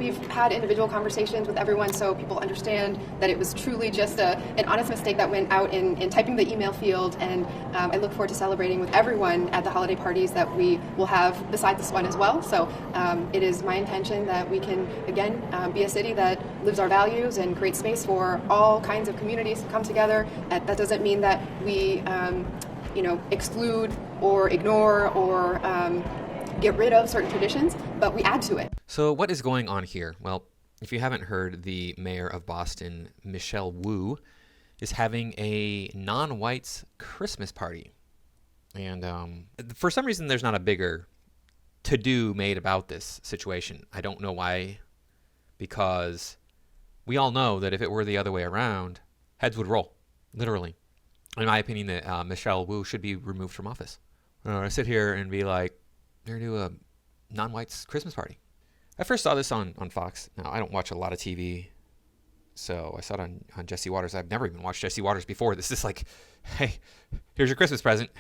we've had individual conversations with everyone so people understand that it was truly just an honest mistake that went out in typing the email field, and I look forward to celebrating with everyone at the holiday parties that we will have beside this one as well. So it is my intention that we can, again, be a city that lives our values and create space for all kinds of communities to come together. That doesn't mean that we exclude or ignore or get rid of certain traditions, but we add to it. So what is going on here? Well, if you haven't heard, the mayor of Boston, Michelle Wu, is having a non-whites Christmas party. And for some reason, there's not a bigger to-do made about this situation. I don't know why, because we all know that if it were the other way around, heads would roll, literally. In my opinion, that Michelle Wu should be removed from office. I sit here and be like, they're going to do a non-whites Christmas party. I first saw this on Fox. Now, I don't watch a lot of TV, so I saw it on Jesse Waters. I've never even watched Jesse Waters before. This is like, hey, here's your Christmas present.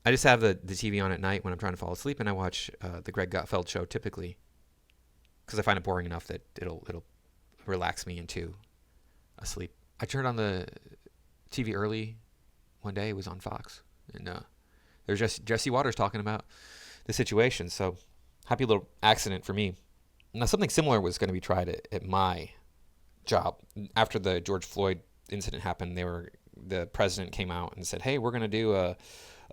I just have the TV on at night when I'm trying to fall asleep, and I watch the Greg Gutfeld show typically because I find it boring enough that it'll relax me into a sleep. I turned on the TV early one day. It was on Fox, and there's just Jesse Waters talking about the situation. So happy little accident for me. Now, something similar was going to be tried at my job after the George Floyd incident happened. The president came out and said, "Hey, we're going to do a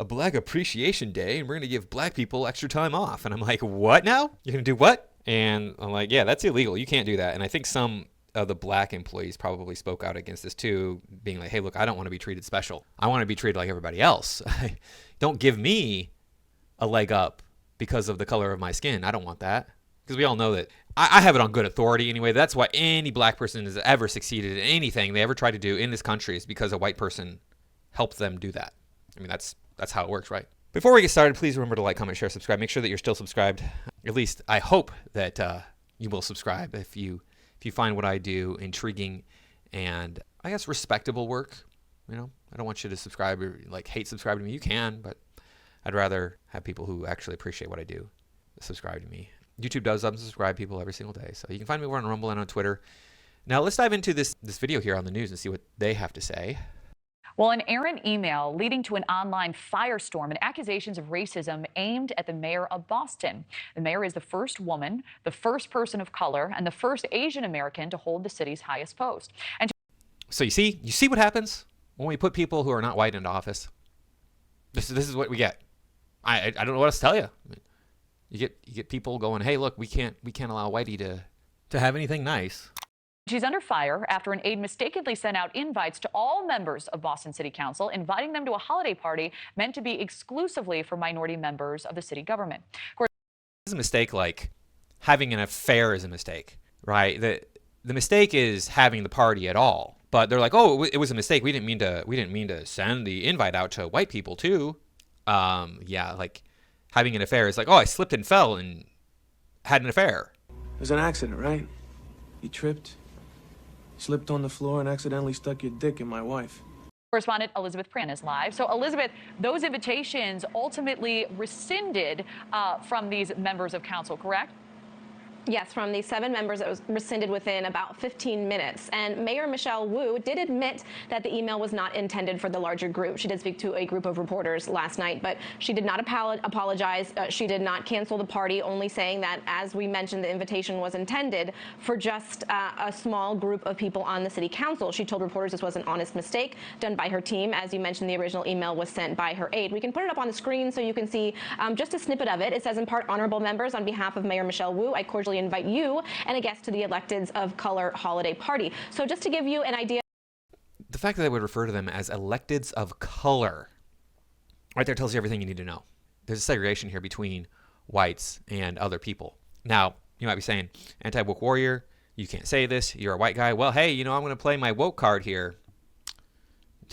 Black Appreciation Day, and we're going to give black people extra time off." And I'm like, "What now? You're going to do what?" And I'm like, "Yeah, that's illegal. You can't do that." And I think some of the black employees probably spoke out against this too, being like, "Hey, look, I don't want to be treated special. I want to be treated like everybody else. Don't give me a leg up because of the color of my skin. I don't want that." Because we all know that I have it on good authority anyway. That's why any black person has ever succeeded in anything they ever tried to do in this country is because a white person helped them do that. I mean, that's how it works, right? Before we get started, please remember to like, comment, share, subscribe. Make sure that you're still subscribed. At least I hope that you will subscribe if you find what I do intriguing and, I guess, respectable work. You know, I don't want you to subscribe or hate subscribe to me. You can, but I'd rather have people who actually appreciate what I do subscribe to me. YouTube does unsubscribe people every single day. So you can find me over on Rumble and on Twitter. Now let's dive into this video here on the news and see what they have to say. Well, an errant email leading to an online firestorm and accusations of racism aimed at the mayor of Boston. The mayor is the first woman, the first person of color, and the first Asian American to hold the city's highest post. And so you see what happens when we put people who are not white into office. This is what we get. I don't know what else to tell you. I mean, you get people going, "Hey, look, we can't allow whitey to have anything nice." she's under fire after an aide mistakenly sent out invites to all members of Boston City Council, inviting them to a holiday party meant to be exclusively for minority members of the city government. Of course, it's a mistake, like having an affair is a mistake, right? The mistake is having the party at all. But they're like, "Oh, it was a mistake. We didn't mean to send the invite out to white people too." Yeah, like having an affair is like, "Oh, I slipped and fell and had an affair." It was an accident, right? You tripped, slipped on the floor, and accidentally stuck your dick in my wife. Correspondent Elizabeth Pran is live. So, Elizabeth, those invitations ultimately rescinded from these members of council, correct? Yes, from the 7 members, it was rescinded within about 15 minutes. And Mayor Michelle Wu did admit that the email was not intended for the larger group. She did speak to a group of reporters last night, but she did not apologize. She did not cancel the party, only saying that, as we mentioned, the invitation was intended for just a small group of people on the city council. She told reporters this was an honest mistake done by her team. As you mentioned, the original email was sent by her aide. We can put it up on the screen so you can see just a snippet of it. It says, "In part, honorable members, on behalf of Mayor Michelle Wu, I cordially invite you and a guest to the Electeds of Color holiday party." So just to give you an idea. The fact that they would refer to them as electeds of color right there tells you everything you need to know. There's a segregation here between whites and other people. Now, you might be saying, anti-woke warrior, you can't say this, you're a white guy. Well, hey, I'm going to play my woke card here.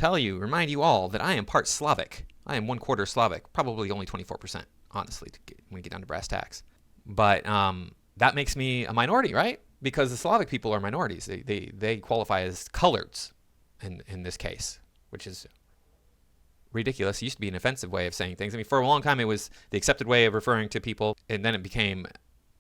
Remind you all that I am part Slavic. I am 1/4 Slavic, probably only 24%, honestly, when we get down to brass tacks. But that makes me a minority, right? Because the Slavic people are minorities. They qualify as coloreds in this case, which is ridiculous. It used to be an offensive way of saying things. I mean, for a long time, it was the accepted way of referring to people, and then it became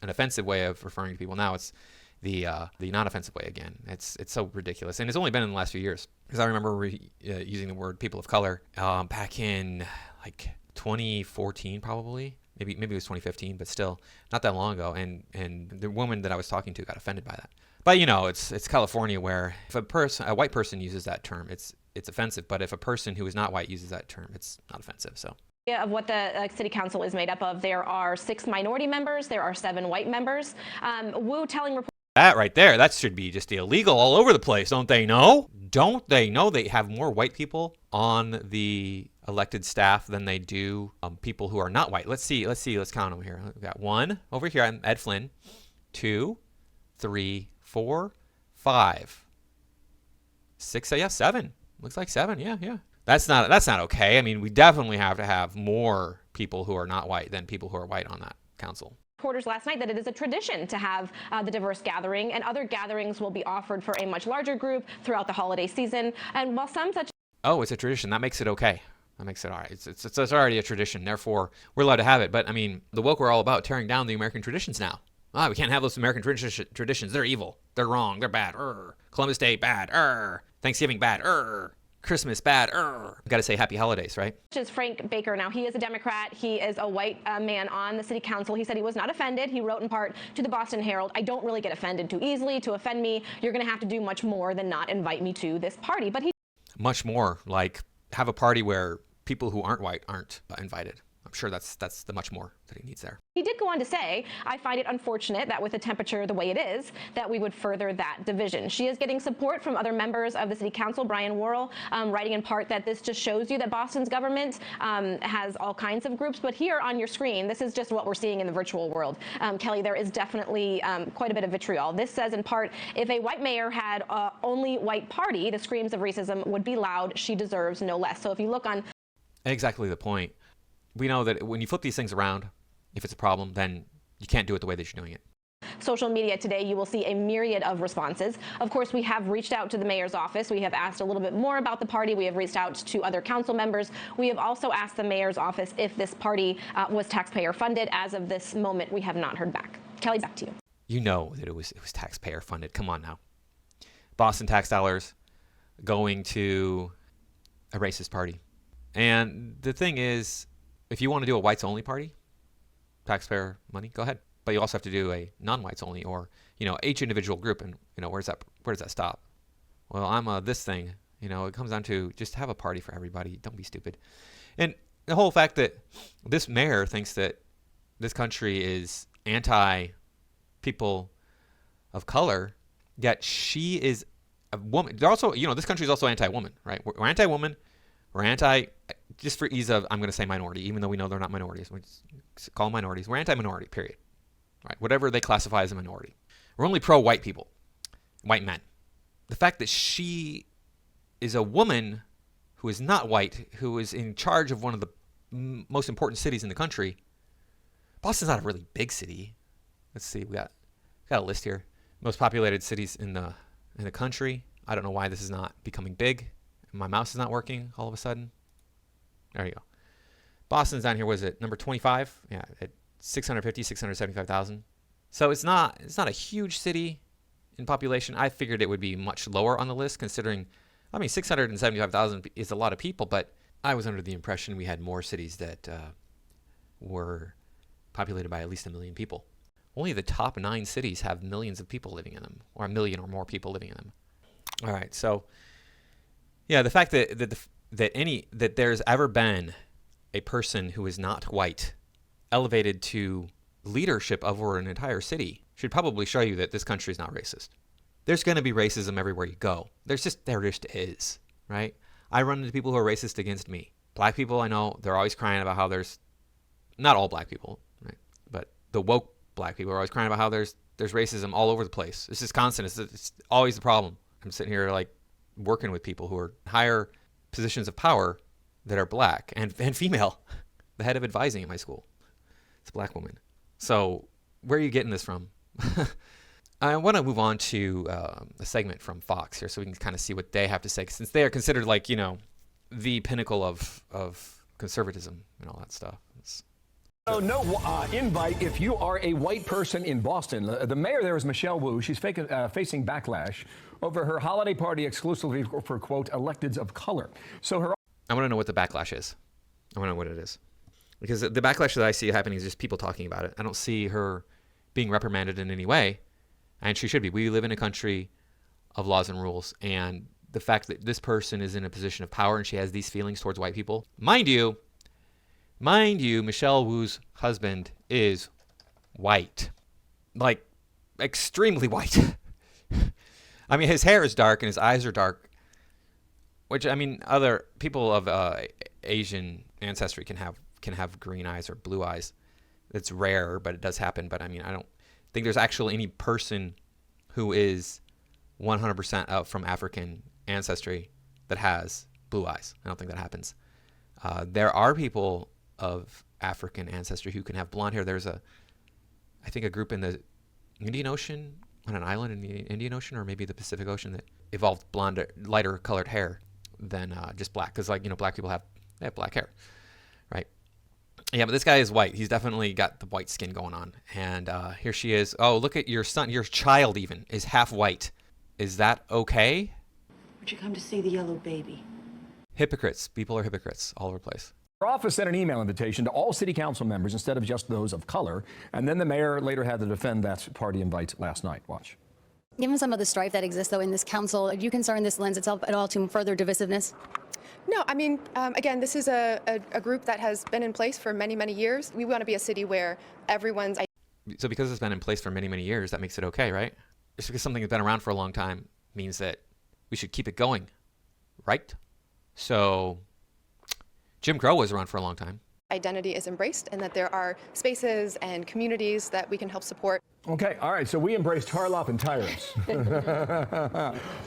an offensive way of referring to people. Now it's the non-offensive way again. It's so ridiculous, and it's only been in the last few years. Because I remember using the word people of color back in like 2014 probably. Maybe it was 2015, but still not that long ago. And the woman that I was talking to got offended by that. But it's California, where if a white person uses that term, it's offensive. But if a person who is not white uses that term, it's not offensive. So. Of what the city council is made up of, there are 6 minority members, there are 7 white members. Wu telling reporters. That right there, that should be just illegal all over the place, don't they know? Don't they know they have more white people on the elected staff than they do people who are not white? Let's count them here. We've got 1 over here, I'm Ed Flynn, 2, 3, 4, 5, 6, 7. Looks like 7, yeah. That's not okay. I mean, we definitely have to have more people who are not white than people who are white on that council. Reporters last night that it is a tradition to have the diverse gathering, and other gatherings will be offered for a much larger group throughout the holiday season. And while some such it's a tradition, that makes it okay. That makes it all right. It's already a tradition, therefore we're allowed to have it. But I mean, the woke are all about tearing down the American traditions now. We can't have those American traditions. They're evil. They're wrong. They're bad. Columbus Day, bad. Thanksgiving, bad. Christmas, bad. Got to say happy holidays, right? is Frank Baker. Now, he is a Democrat. He is a white man on the city council. He said he was not offended. He wrote in part to the Boston Herald, "I don't really get offended too easily. To offend me, you're going to have to do much more than not invite me to this party." But he much more, like have a party where people who aren't white aren't invited. I'm sure that's the much more that he needs there. He did go on to say, "I find it unfortunate that with the temperature the way it is, that we would further that division." She is getting support from other members of the city council. Brian Worrell writing in part that this just shows you that Boston's government has all kinds of groups. But here on your screen, this is just what we're seeing in the virtual world. Kelly, there is definitely quite a bit of vitriol. This says in part, "If a white mayor had only white party, the screams of racism would be loud. She deserves no less." So if you look on... Exactly the point. We know that when you flip these things around, if it's a problem, then you can't do it the way that you're doing it. Social media today, you will see a myriad of responses. Of course, we have reached out to the mayor's office. We have asked a little bit more about the party. We have reached out to other council members. We have also asked the mayor's office if this party was taxpayer funded. As of this moment, we have not heard back. Kelly, back to you. You know that it was taxpayer funded. Come on now. Boston tax dollars going to a racist party. And the thing is, if you want to do a whites only party, taxpayer money, go ahead. But you also have to do a non-whites only, or each individual group. And where does that stop? Well, I'm this thing. It comes down to just have a party for everybody. Don't be stupid. And the whole fact that this mayor thinks that this country is anti people of color, yet she is a woman. They're also, this country is also anti-woman, right? We're anti-woman. We're anti, just for ease of, I'm going to say minority, even though we know they're not minorities. We just call them minorities. We're anti-minority, period. Right? Whatever they classify as a minority. We're only pro-white people, white men. The fact that she is a woman who is not white, who is in charge of one of the most important cities in the country. Boston's not a really big city. Let's see, we got a list here. Most populated cities in the country. I don't know why this is not becoming big. My mouse is not working all of a sudden. There you go. Boston's down here, was it number 25? Yeah, at 675,000. So it's not a huge city in population. I figured it would be much lower on the list, considering, 675,000 is a lot of people, but I was under the impression we had more cities that were populated by at least 1 million people. Only the top 9 cities have millions of people living in them, or 1 million or more people living in them. All right, so yeah, the fact that there's ever been a person who is not white elevated to leadership over an entire city should probably show you that this country is not racist. There's going to be racism everywhere you go. There just is, right? I run into people who are racist against me. Black people, I know, they're always crying about how there's, not all black people, right? But the woke black people are always crying about how there's racism all over the place. It's just constant. It's always the problem. I'm sitting here working with people who are higher positions of power that are black and female. The head of advising at my school, it's a black woman. So where are you getting this from? I want to move on to a segment from Fox here, so we can kind of see what they have to say, since they are considered the pinnacle of conservatism and all that stuff. So no invite if you are a white person in Boston. The mayor there is Michelle Wu. She's facing backlash over her holiday party exclusively for, quote, electeds of color. So her... I want to know what the backlash is. I want to know what it is. Because the backlash that I see happening is just people talking about it. I don't see her being reprimanded in any way. And she should be. We live in a country of laws and rules. And the fact that this person is in a position of power and she has these feelings towards white people. Mind you, Michelle Wu's husband is white. Like, extremely white. I mean, his hair is dark and his eyes are dark. Which, I mean, other people of Asian ancestry can have green eyes or blue eyes. It's rare, but it does happen. But I mean, I don't think there's actually any person who is 100% from African ancestry that has blue eyes. I don't think that happens. There are people of African ancestry who can have blonde hair. There's I think a group in the Indian Ocean, on an island in the Indian Ocean, or maybe the Pacific Ocean, that evolved blonde, lighter colored hair than just black. Because, like, you know, black people have black hair, right? Yeah, but this guy is white. He's definitely got the white skin going on. And here she is. Oh, look at your son. Your child even is half white. Is that okay? Would you come to see the yellow baby? Hypocrites. People are hypocrites all over the place. Her office sent an email invitation to all city council members instead of just those of color. And then the mayor later had to defend that party invite last night. Watch. Given some of the strife that exists, though, in this council, are you concerned this lends itself at all to further divisiveness? No, I mean, again, this is a group that has been in place for many, many years. We want to be a city where everyone's... So because it's been in place for many, many years, that makes it okay, right? Just because something has been around for a long time means that we should keep it going, right? So Jim Crow was around for a long time. Identity is embraced and that there are spaces and communities that we can help support. Okay, all right, so we embraced Harloff and tyrants.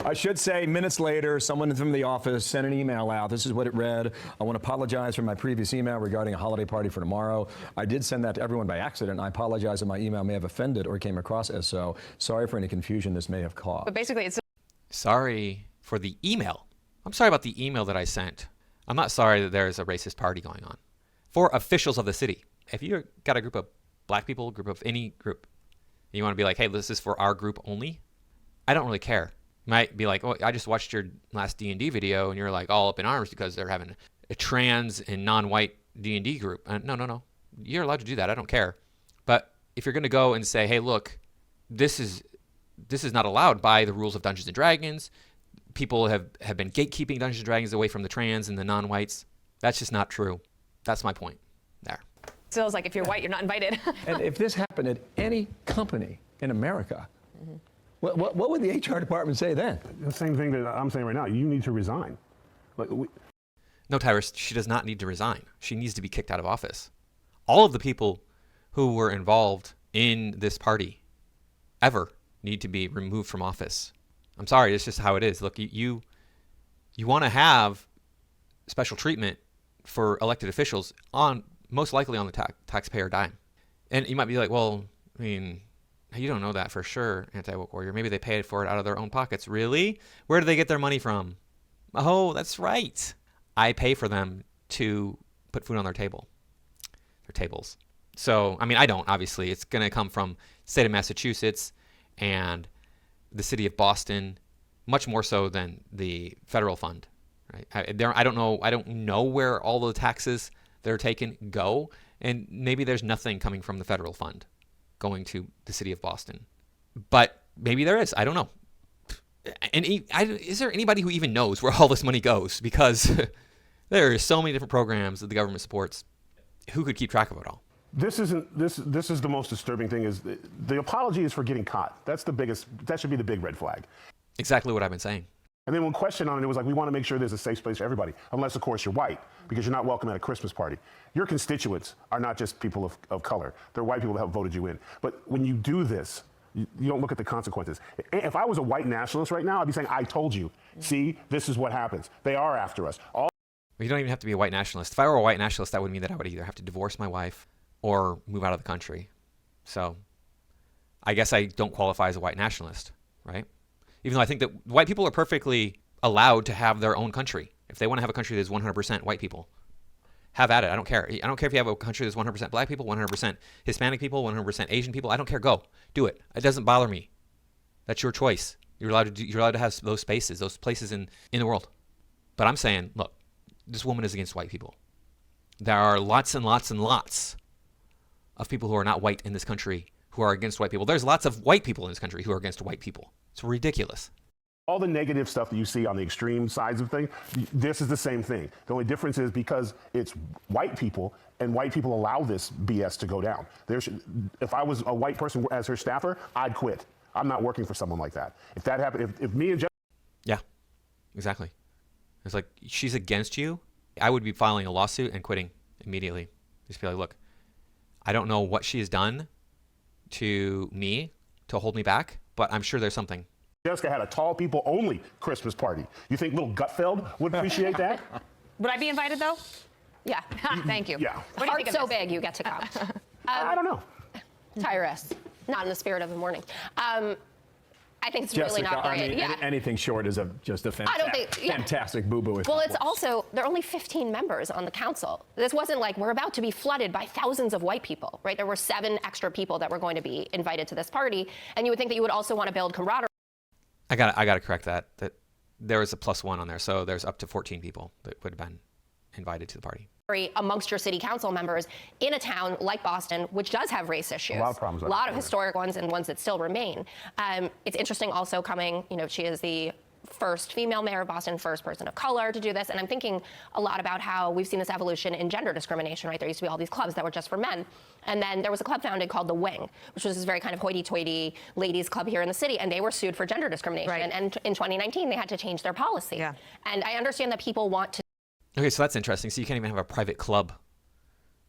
I should say, minutes later, someone from the office sent an email out. This is what it read. I want to apologize for my previous email regarding a holiday party for tomorrow. I did send that to everyone by accident. I apologize if my email may have offended or came across as so. Sorry for any confusion this may have caused. But basically, it's... Sorry for the email. I'm sorry about the email that I sent. I'm not sorry that there's a racist party going on. For officials of the city. If you got a group of black people, group of any group, you want to be like, hey, this is for our group only, I don't really care. You might be like, oh, I just watched your last D&D video and you're like all up in arms because they're having a trans and non-white D&D group. No. You're allowed to do that. I don't care. But if you're going to go and say, hey, look, this is not allowed by the rules of Dungeons & Dragons. People have been gatekeeping Dungeons & Dragons away from the trans and the non-whites. That's just not true. That's my point there. Still, like, if you're white, you're not invited. And if this happened at any company in America, what would the HR department say then? The same thing that I'm saying right now. You need to resign. No, Tyrus, she does not need to resign. She needs to be kicked out of office. All of the people who were involved in this party ever need to be removed from office. I'm sorry, it's just how it is. Look, you want to have special treatment for elected officials on most likely on the taxpayer dime. And you might be like, well, I mean, you don't know that for sure, Anti-Woke Warrior. Maybe they paid for it out of their own pockets. Really? Where do they get their money from? Oh, that's right. I pay for them to put food on their table. Their tables. So, I mean, I don't, obviously. It's going to come from state of Massachusetts and the city of Boston, much more so than the federal fund. Right? I don't know where all the taxes that are taken go, and maybe there's nothing coming from the federal fund going to the city of Boston, but maybe there is. I don't know. And is there anybody who even knows where all this money goes? Because there are so many different programs that the government supports. Who could keep track of it all? This is the most disturbing thing. Is the apology is for getting caught. That's the biggest. That should be the big red flag. Exactly what I've been saying. And then when questioned on it, it was like, we want to make sure there's a safe space for everybody, unless, of course, you're white, because you're not welcome at a Christmas party. Your constituents are not just people of color. They're white people that have voted you in. But when you do this, you don't look at the consequences. If I was a white nationalist right now, I'd be saying, I told you. See, this is what happens. They are after us. You don't even have to be a white nationalist. If I were a white nationalist, that would mean that I would either have to divorce my wife or move out of the country. So I guess I don't qualify as a white nationalist, right? Even though I think that white people are perfectly allowed to have their own country. If they want to have a country that's 100% white people, Have at it. I don't care. I don't care if you have a country that's 100% black people, 100% Hispanic people, 100% Asian people. I don't care. Go. Do it. It doesn't bother me. That's your choice. You're allowed to have those spaces, those places in the world. But I'm saying, look, this woman is against white people. There are lots and lots and lots of people who are not white in this country who are against white people. There's lots of white people in this country who are against white people. It's ridiculous. All the negative stuff that you see on the extreme sides of things, this is the same thing. The only difference is because it's white people and white people allow this BS to go down. If I was a white person as her staffer, I'd quit. I'm not working for someone like that. If that happened, if me and Jeff... Yeah, exactly. It's like, she's against you. I would be filing a lawsuit and quitting immediately. Just be like, look, I don't know what she has done to me to hold me back, but I'm sure there's something. Jessica had a tall people only Christmas party. You think little Gutfeld would appreciate that? Would I be invited though? Yeah. Thank you. Yeah. What do you think of so this? big you get to come. I don't know. Tyrus, not in the spirit of the morning. I think it's really Jessica, not great. I mean, anything short is just a fantastic boo-boo. Well, it's also, there are only 15 members on the council. This wasn't like we're about to be flooded by thousands of white people, right? There were 7 extra people that were going to be invited to this party. And you would think that you would also want to build camaraderie. I got to correct that there was a +1 on there. So there's up to 14 people that would have been invited to the party. Amongst your city council members in a town like Boston, which does have race issues. A lot of problems. A lot of historic ones and ones that still remain. It's interesting also coming, she is the first female mayor of Boston, first person of color to do this. And I'm thinking a lot about how we've seen this evolution in gender discrimination, right? There used to be all these clubs that were just for men. And then there was a club founded called The Wing, which was this very kind of hoity-toity ladies club here in the city. And they were sued for gender discrimination. Right. And in 2019, they had to change their policy. Yeah. And I understand that people want to. Okay, so that's interesting. So you can't even have a private club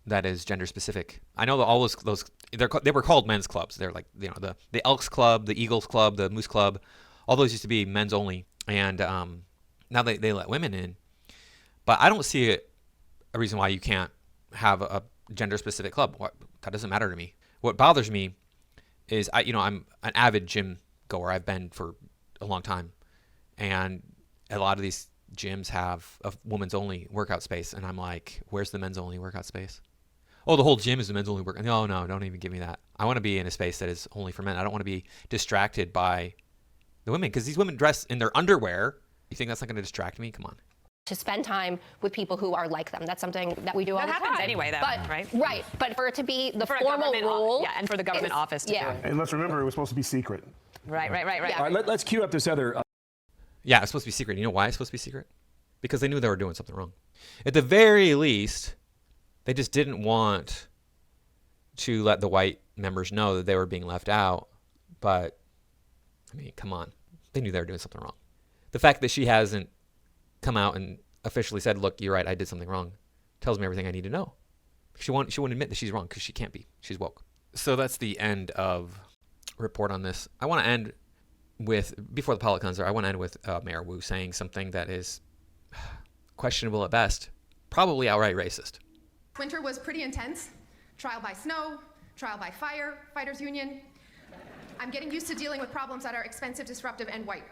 that is gender specific. I know that all those they were called men's clubs. They're like, the Elks Club, the Eagles Club, the Moose Club. All those used to be men's only, and now they let women in. But I don't see a reason why you can't have a gender-specific club. That doesn't matter to me. What bothers me is I'm an avid gym goer. I've been for a long time, and a lot of these gyms have a women's only workout space, and I'm like, where's the men's only workout space? Oh, the whole gym is the men's only workout. No, don't even give me that. I want to be in a space that is only for men. I don't want to be distracted by the women, because these women dress in their underwear. You think that's not going to distract me? Come on. To spend time with people who are like them. That's something that we do all the time. That happens anyway, though, right? Right. But for it to be the For a formal government rule. and for the government office to do it. And let's remember, it was supposed to be secret. Right. Yeah. All right, let's cue up this other. Yeah, it's supposed to be secret. You know why it's supposed to be secret? Because they knew they were doing something wrong. At the very least, they just didn't want to let the white members know that they were being left out. But, I mean, come on. They knew they were doing something wrong. The fact that she hasn't come out and officially said, look, you're right, I did something wrong, tells me everything I need to know. She won't admit that she's wrong, because she can't be. She's woke. So that's the end of report on this. I want to end with, before the pilot comes there, I want to end with Mayor Wu saying something that is questionable at best, probably outright racist. Winter was pretty intense. Trial by snow, trial by fire, fighters union. I'm getting used to dealing with problems that are expensive, disruptive, and white.